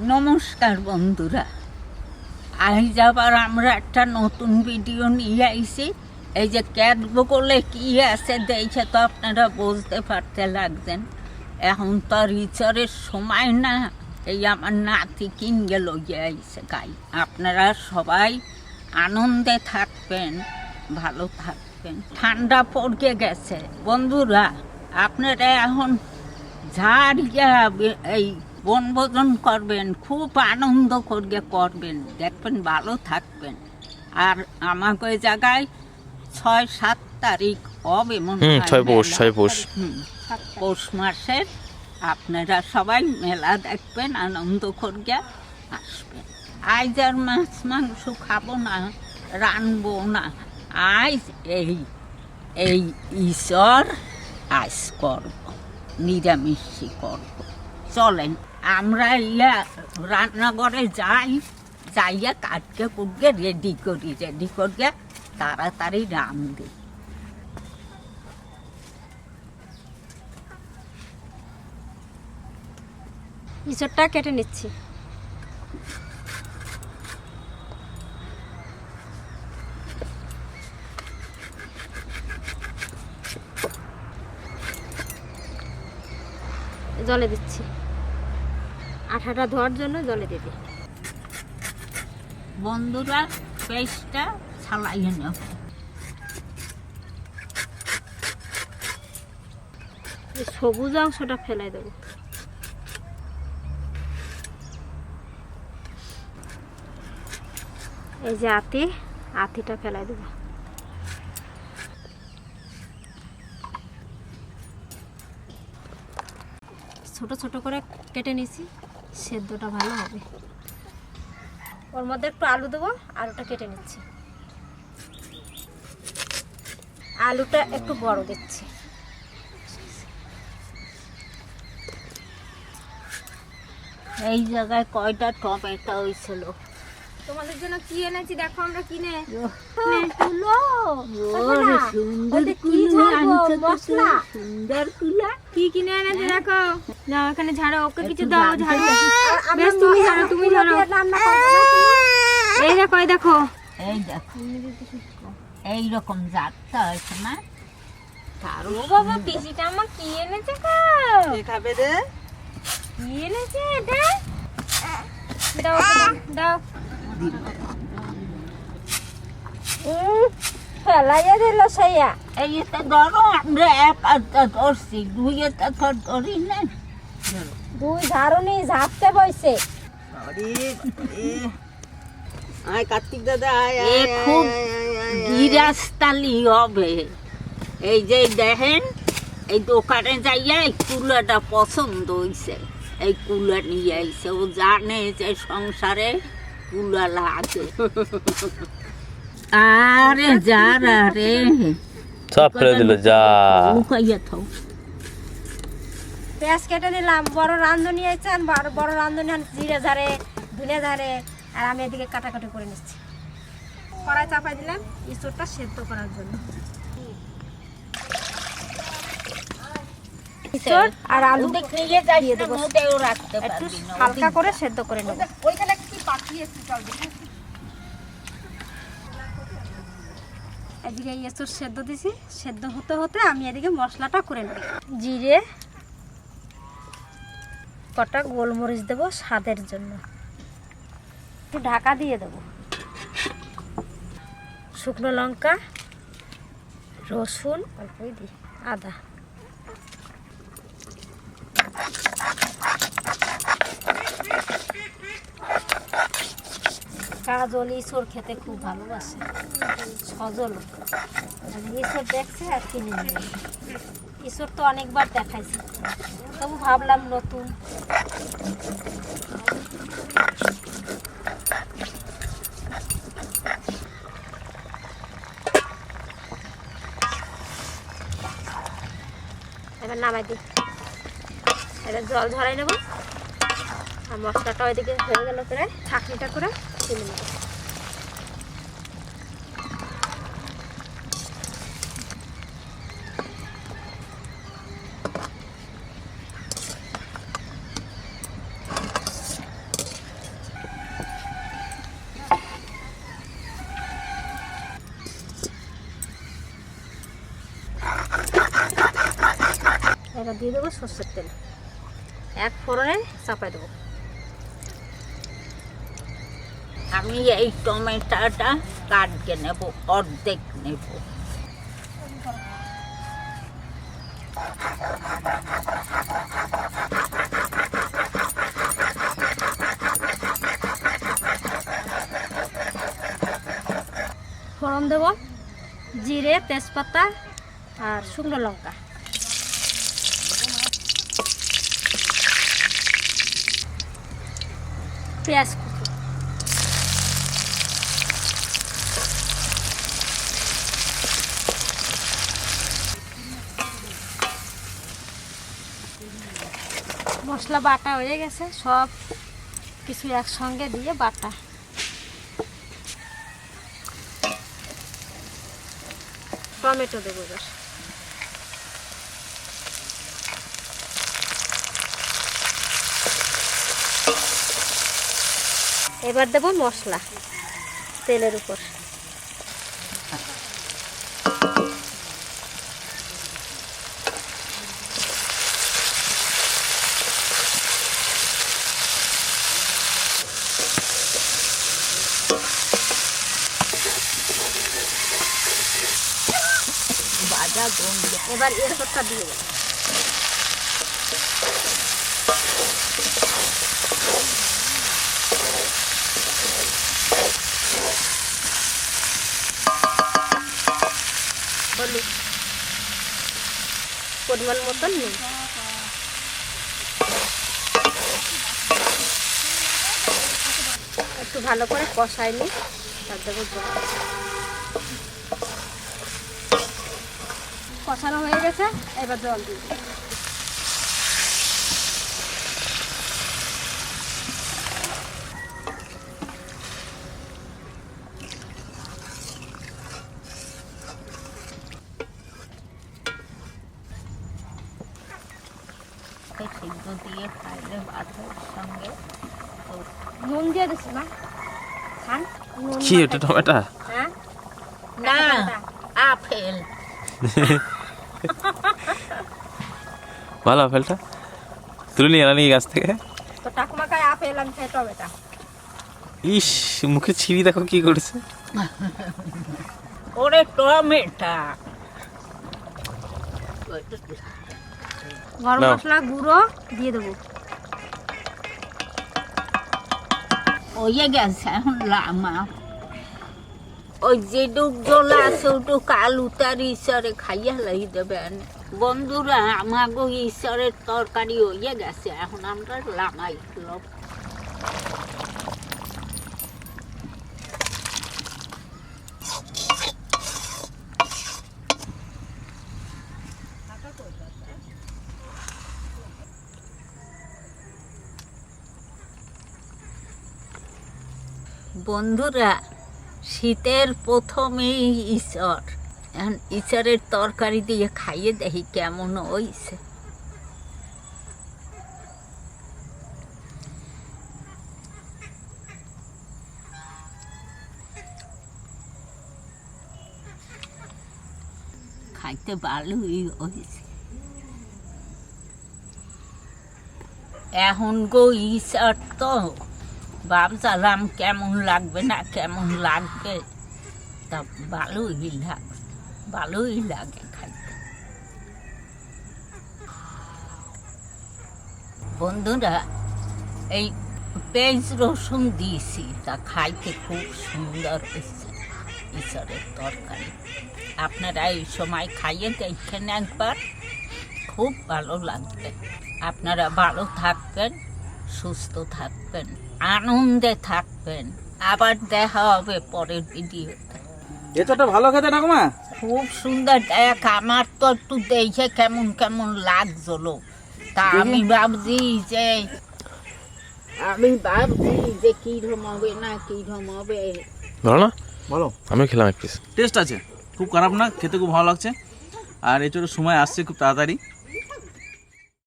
নমস্কার বন্ধুরা, আজ আবার আমরা একটা নতুন ভিডিও নিয়ে আইছি। এই যে ক্যাটবো বলে কি আছে দেখে তো আপনারা বুঝতে পারতে লাগছেন। এখন তো রিচারের সময় না, এই আমার নাতি কিনগে লইয়ে আইছে গাই। আপনারা সবাই আনন্দে থাকবেন, ভালো থাকবেন। ঠান্ডা পড়ে গেছে বন্ধুরা, আপনারা এখন ঝাড়িয়া এই বনভোজন করবেন, খুব আনন্দ করে করবেন, দেখবেন ভালো থাকবেন। আর আমাকে ওই জায়গায় 6-7 তারিখ হবে মনে হয় পৌষ মাসের। আপনারা সবাই মেলা দেখবেন, আনন্দ করিয়া আসবেন। আজ আর মাছ মাংস খাবো না, রানবো না। আজ এই ঈশ্বর আজ করব, নিরামিষই করব। চলেন আমরা রান্নাঘরে যাইয়া কাটকে কুটকে রেডি করিয়া তাড়াতাড়ি রাঁধি। ইঁচড়টা কেটে নিচ্ছি। জলে দিচ্ছি, আঠাটা ধোয়ার জন্য জলে দিবি। বন্ধুরা পেস্টটা ছালাইয়ে নেব। সবুজ অংশটা ফেলাই দেবো। এই যে আতিটা ফেলাই দেবো। ছোট ছোট করে কেটে নিছি, সেদ্ধটা ভালো হবে। ওর মধ্যে একটু আলু দেবো, আলুটা কেটে নিচ্ছি। আলুটা একটু বড় দিচ্ছি। এই জায়গায় কয়টা টমেটো হয়েছিল। তোমাদের জন্য কি এনেছি দেখো, আমরা কিনে সুন্দর কুলা কি কিনে এনেছি দেখো। না এখানে ঝাড়ো, ওকে কিছু দাও, ঝাড়ো। বেশ তুমি ঝাড়ো, তুমি ঝাড়ো। এই দেখো, এই দেখো, এই দেখো এইরকম জাতটা হয়েছে না। ও বাবা, পিসিটা আমার কি এনেছে গো? খাবে রে, কি এনেছে এটা? দাও দাও। ফেলাইয়া দিল সাইয়া। এই তো ধরো, আমরা এক আধটা ধরছি, দুই একটা ধরি না। দুই ঝাড়ুনি ঝাপতে বইছে। আয় কার্তিক দাদা, খুব গিরাস্তালি হবে। এই যে দেখেন, এই দোকানে যাইয়া এই কুলাটা পছন্দ হয়েছে, এই কুলা নিয়ে আইছে। ও জানে যে সংসারে কুলা লাগে। আরে যারা রে সব ফেলে দিল, যা লুকাইয়া থাও। পেঁয়াজ কেটে দিলাম, বড় রাঁধুনি আছে, বড় রাঁধুনি জিরে ঝাড়ে, ধনে ঝাড়ে, আর আমি এদিকে কাটাকাটি করে নিচ্ছি। কড়াই চাপাই দিলাম ইঁচড়টা সেদ্ধ করার জন্য। ইঁচড় আর আলু দিয়ে দেবো, একটু হালকা করে সেদ্ধ করে নেব। এদিকে ইঁচড় সেদ্ধ দিছি, সেদ্ধ হতে হতে আমি এদিকে মশলাটা করে নেব। জিরে, কটা গোলমরিচ দেবো স্বাদের জন্য, একটু ঢাকা দিয়ে দেবো। শুকনো লঙ্কা, রসুন অল্পই দিই, আদা। কাজল ইঁচড় খেতে খুব ভালোবাসে, সজল ইঁচড় দেখছে আর কিনে নিয়ে। ইঁচড় তো অনেকবার দেখাইছে, তবু ভাবলাম নতুন। এবার নামাই দিই, এবার জল ঝরাই নেব। আর মশলাটা ওইদিকে হয়ে গেল, প্রায় ছাঁকনিটা করে তুলে নেব। এবার দিয়ে দেবো সর্ষের তেল, এক ফোড়নে চাপাই দেবো। আমি এই টমেটোটা কাটকে নেব, অর্ধেক নেব। ফোড়ন দেবো জিরে, তেজপাতা আর শুকনো লঙ্কা। পেঁয়াজ কুচি, মশলা বাটা হয়ে গেছে, সব কিছু একসঙ্গে দিয়ে বাটা। টমেটো দেবো এবার, এবার দেবো মশলা তেলের উপর। ভাজা গন্ধ। এবার এসবটা দিয়ে দেবো। হলুদ পরিমাণ মতন নুন। একটু ভালো করে কষাই নিই, তারপর জল। কষানো হয়ে গেছে, এবার জল দিই। সিদ্ধ দিয়ে খাইলে ভাতের সঙ্গে নুন দিয়ে দিচ্ছি না, খান নুন। কি ওটা টমেটো? হ্যাঁ না, আপেল। ভালো আপেলটা তুলে নিয়ে আনি গাছ থেকে। তো টাকমাকায় আপেল আমি খাই টমেটো। ইস, মুখে ছিঁড়ি দেখো কি করেছে। ওরে টমেটো। গরম নাও। মশলা গুঁড়ো দিয়ে দেবো। হয়ে গেছে, এখন লামা। ওই যেটুক জোলা আছে ওটুক আলু তার ঈশ্বরে খাইয়া লাই দেবেন। বন্ধুরা, আমাগো ঈশ্বরের তরকারি হয়ে গেছে, এখন আমরা লামাই খেলাম। বন্ধুরা, শীতের প্রথমেই ঈশ্বর, এখন ঈশ্বরের তরকারি দিয়ে খাইয়ে দেখি কেমন হইছে। খাইতে ভালোই হয়েছে। এখন গো ঈশ্বর তো ভাবছিলাম কেমন লাগবে না কেমন লাগবে, তা ভালোই লাগে খাইতে। বন্ধুরা, এই পেঁয়াজ রসুন দিয়েছি, তা খাইতে খুব সুন্দর হয়েছে ঈশ্বরের তরকারি। আপনারা এই সময় খাইয়ে দেখেন একবার, খুব ভালো লাগবে। আপনারা ভালো থাকবেন, সুস্থ থাকবেন, আনন্দে থাকবেন। আবার দেখা হবে পরের ভিডিওতে। এতটা ভালো খেতে ঠাকুমা? খুব সুন্দর। দেখ, আমার তো একটু দেখে কেমন কেমন লাগছিল, তা আমি ভাবছি যে কিরম হবে না কিরম হবে। ভালো না? বলো। আমি খেলাম এক পিস। টেস্ট আছে, খুব খারাপ না, খেতে খুব ভালো লাগছে। আর এছাড়া সময় আসছে খুব তাড়াতাড়ি।